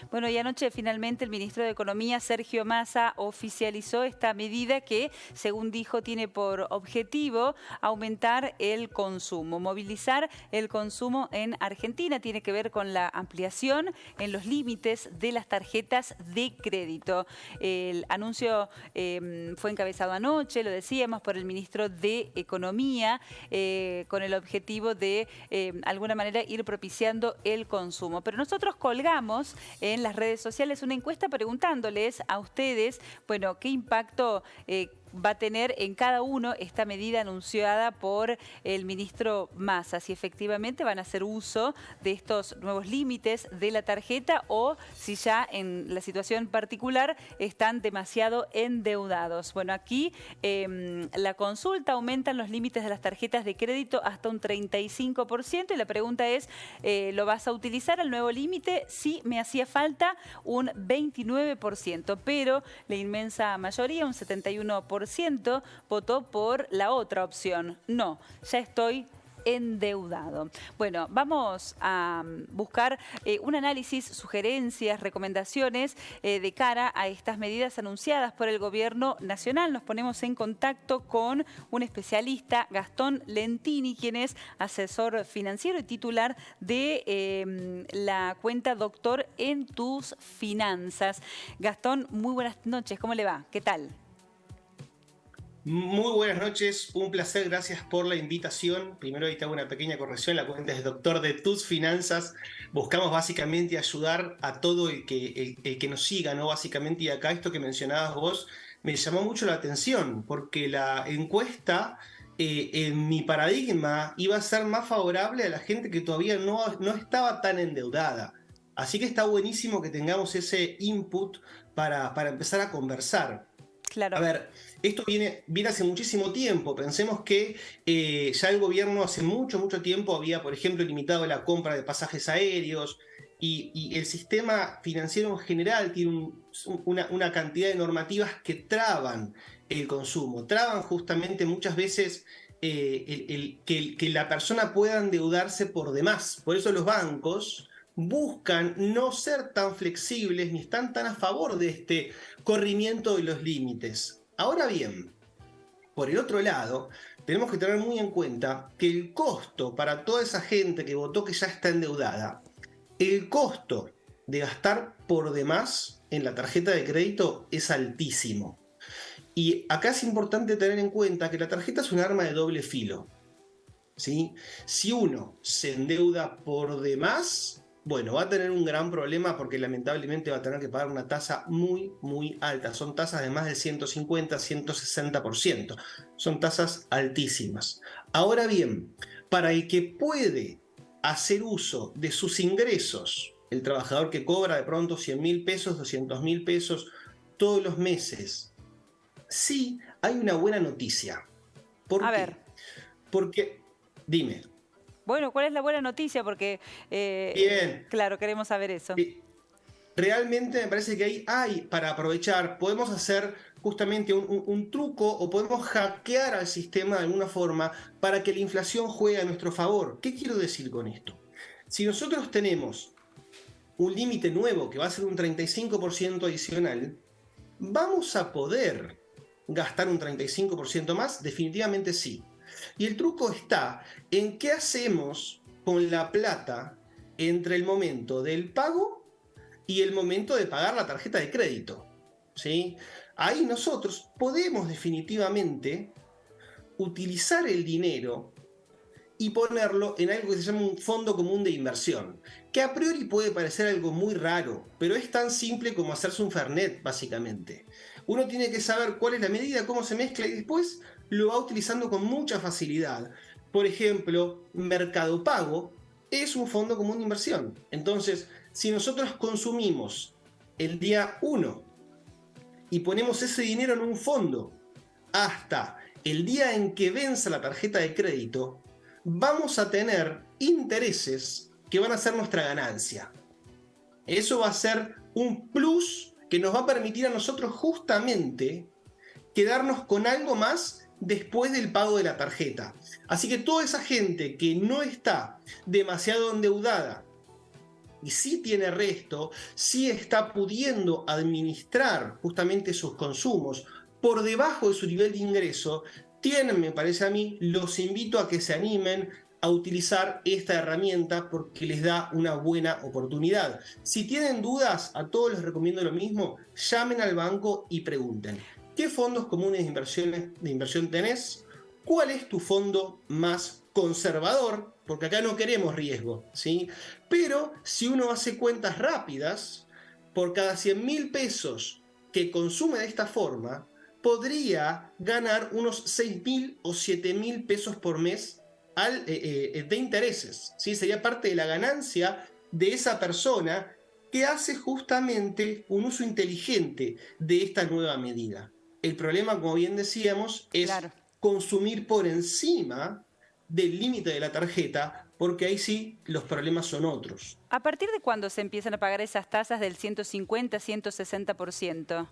Bueno, y anoche finalmente el ministro de Economía, Sergio Massa, oficializó esta medida que, según dijo, tiene por objetivo aumentar el consumo, movilizar el consumo en Argentina. Tiene que ver con la ampliación en los límites de las tarjetas de crédito. El anuncio fue encabezado anoche, lo decíamos, por el ministro de Economía, con el objetivo de, alguna manera, ir propiciando el consumo. Pero nosotros colgamos en las redes sociales una encuesta preguntándoles a ustedes, bueno, qué impacto va a tener en cada uno esta medida anunciada por el ministro Massa, si efectivamente van a hacer uso de estos nuevos límites de la tarjeta o si ya en la situación particular están demasiado endeudados. Bueno, aquí la consulta: aumentan los límites de las tarjetas de crédito hasta un 35% y la pregunta es, ¿lo vas a utilizar al nuevo límite? Sí, me hacía falta un 29%, pero la inmensa mayoría, un 71%, votó por la otra opción. No, ya estoy endeudado. Bueno, vamos a buscar un análisis, sugerencias, recomendaciones de cara a estas medidas anunciadas por el Gobierno Nacional. Nos ponemos en contacto con un especialista, Gastón Lentini, quien es asesor financiero y titular de la cuenta Doctor en tus Finanzas. Gastón, muy buenas noches, ¿cómo le va? ¿Qué tal? Muy buenas noches, un placer, gracias por la invitación. Primero ahí te hago una pequeña corrección, la cuenta es Doctor de tus Finanzas. Buscamos básicamente ayudar a todo el que nos siga, ¿no? Básicamente, y acá esto que mencionabas vos me llamó mucho la atención, porque la encuesta, en mi paradigma, iba a ser más favorable a la gente que todavía no estaba tan endeudada. Así que está buenísimo que tengamos ese input para empezar a conversar. Claro. A ver, esto viene hace muchísimo tiempo. Pensemos que ya el gobierno hace mucho tiempo había, por ejemplo, limitado la compra de pasajes aéreos y el sistema financiero en general tiene una cantidad de normativas que traban el consumo, traban justamente muchas veces que la persona pueda endeudarse por demás. Por eso los bancos buscan no ser tan flexibles ni están tan a favor de este corrimiento de los límites. Ahora bien, por el otro lado, tenemos que tener muy en cuenta que el costo para toda esa gente que votó que ya está endeudada, el costo de gastar por demás en la tarjeta de crédito es altísimo. Y acá es importante tener en cuenta que la tarjeta es un arma de doble filo, ¿sí? Si uno se endeuda por demás, bueno, va a tener un gran problema porque lamentablemente va a tener que pagar una tasa muy alta. Son tasas de más del 150, 160%. Son tasas altísimas. Ahora bien, para el que puede hacer uso de sus ingresos, el trabajador que cobra de pronto 100.000 pesos, 200.000 pesos todos los meses, sí hay una buena noticia. ¿Por qué? ver. Porque, dime. Bueno, ¿cuál es la buena noticia? Porque, Bien. claro, queremos saber eso. Realmente me parece que hay para aprovechar, podemos hacer justamente un truco o podemos hackear al sistema de alguna forma para que la inflación juegue a nuestro favor. ¿Qué quiero decir con esto? Si nosotros tenemos un límite nuevo que va a ser un 35% adicional, ¿vamos a poder gastar un 35% más? Definitivamente sí. Y el truco está en qué hacemos con la plata entre el momento del pago y el momento de pagar la tarjeta de crédito, ¿sí? Ahí nosotros podemos definitivamente utilizar el dinero y ponerlo en algo que se llama un fondo común de inversión, que a priori puede parecer algo muy raro, pero es tan simple como hacerse un Fernet, básicamente. Uno tiene que saber cuál es la medida, cómo se mezcla y después lo va utilizando con mucha facilidad. Por ejemplo, Mercado Pago es un fondo común de inversión. Entonces, si nosotros consumimos el día 1 y ponemos ese dinero en un fondo hasta el día en que venza la tarjeta de crédito, vamos a tener intereses que van a ser nuestra ganancia. Eso va a ser un plus que nos va a permitir a nosotros justamente quedarnos con algo más después del pago de la tarjeta. Así que toda esa gente que no está demasiado endeudada y sí tiene resto, sí está pudiendo administrar justamente sus consumos por debajo de su nivel de ingreso, tienen, me parece a mí, los invito a que se animen a utilizar esta herramienta porque les da una buena oportunidad. Si tienen dudas, a todos les recomiendo lo mismo, llamen al banco y pregunten, ¿qué fondos comunes de inversión tenés? ¿Cuál es tu fondo más conservador? Porque acá no queremos riesgo, ¿sí? Pero si uno hace cuentas rápidas, por cada 100.000 pesos que consume de esta forma, podría ganar unos 6.000 o 7.000 pesos por mes de intereses, ¿sí? Sería parte de la ganancia de esa persona que hace justamente un uso inteligente de esta nueva medida. El problema, como bien decíamos, es consumir por encima del límite de la tarjeta, porque ahí sí los problemas son otros. ¿A partir de cuándo se empiezan a pagar esas tasas del 150, 160%?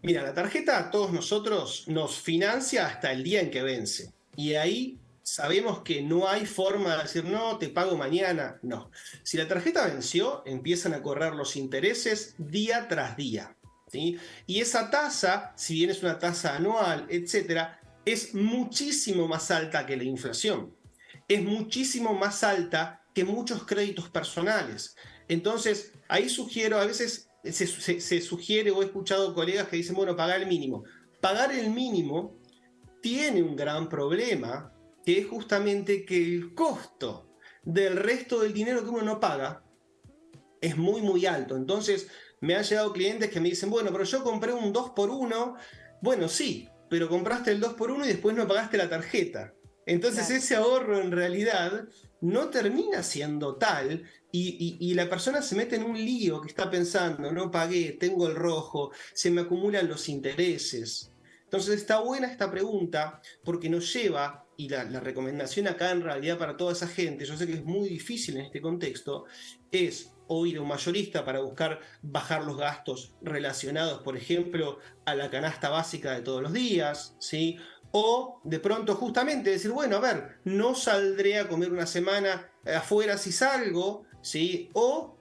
Mira, la tarjeta a todos nosotros nos financia hasta el día en que vence. Y ahí sabemos que no hay forma de decir, no, te pago mañana. No. Si la tarjeta venció, empiezan a correr los intereses día tras día, ¿sí? Y esa tasa, si bien es una tasa anual, etcétera, es muchísimo más alta que la inflación. Es muchísimo más alta que muchos créditos personales. Entonces, ahí sugiero, a veces se sugiere o he escuchado colegas que dicen, bueno, pagar el mínimo. Pagar el mínimo tiene un gran problema, que es justamente que el costo del resto del dinero que uno no paga es muy, muy alto. Entonces, me han llegado clientes que me dicen, bueno, pero yo compré un 2x1. Bueno, sí, pero compraste el 2x1 y después no pagaste la tarjeta. Entonces ese ahorro en realidad no termina siendo tal y la persona se mete en un lío que está pensando, no pagué, tengo el rojo, se me acumulan los intereses. Entonces está buena esta pregunta porque nos lleva, y la recomendación acá en realidad para toda esa gente, yo sé que es muy difícil en este contexto, es o ir a un mayorista para buscar bajar los gastos relacionados, por ejemplo, a la canasta básica de todos los días, ¿sí? O de pronto justamente decir, bueno, a ver, no saldré a comer una semana afuera si salgo, ¿sí? O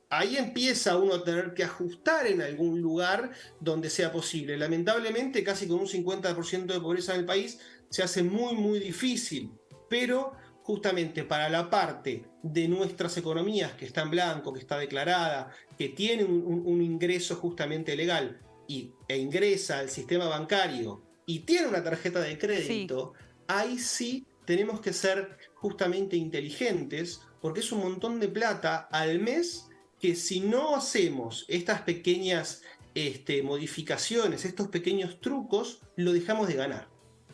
ahí empieza uno a tener que ajustar en algún lugar donde sea posible. Lamentablemente, casi con un 50% de pobreza en el país, se hace muy, muy difícil. Pero justamente para la parte de nuestras economías que está en blanco, que está declarada, que tiene un ingreso justamente legal e ingresa al sistema bancario y tiene una tarjeta de crédito, ahí sí tenemos que ser justamente inteligentes, porque es un montón de plata al mes que si no hacemos estas pequeñas modificaciones, estos pequeños trucos, lo dejamos de ganar.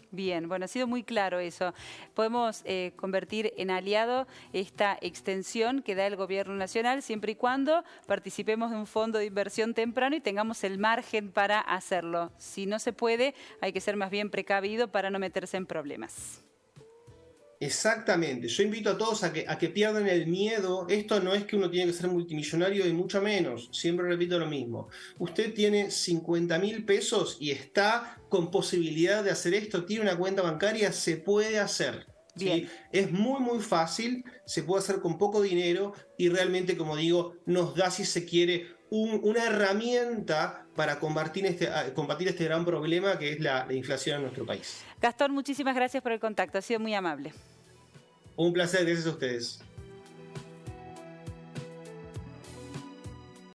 Bien, bueno, ha sido muy claro eso. Podemos convertir en aliado esta extensión que da el Gobierno Nacional siempre y cuando participemos de un fondo de inversión temprano y tengamos el margen para hacerlo. Si no se puede, hay que ser más bien precavido para no meterse en problemas. Exactamente, yo invito a todos a que pierdan el miedo. Esto no es que uno tiene que ser multimillonario y mucho menos, siempre repito lo mismo. Usted tiene 50.000 pesos y está con posibilidad de hacer esto, tiene una cuenta bancaria, se puede hacer. ¿Sí? Es muy, muy fácil, se puede hacer con poco dinero y realmente, como digo, nos da, si se quiere, una herramienta para combatir este gran problema que es la inflación en nuestro país. Gastón, muchísimas gracias por el contacto, ha sido muy amable. Un placer, gracias a ustedes.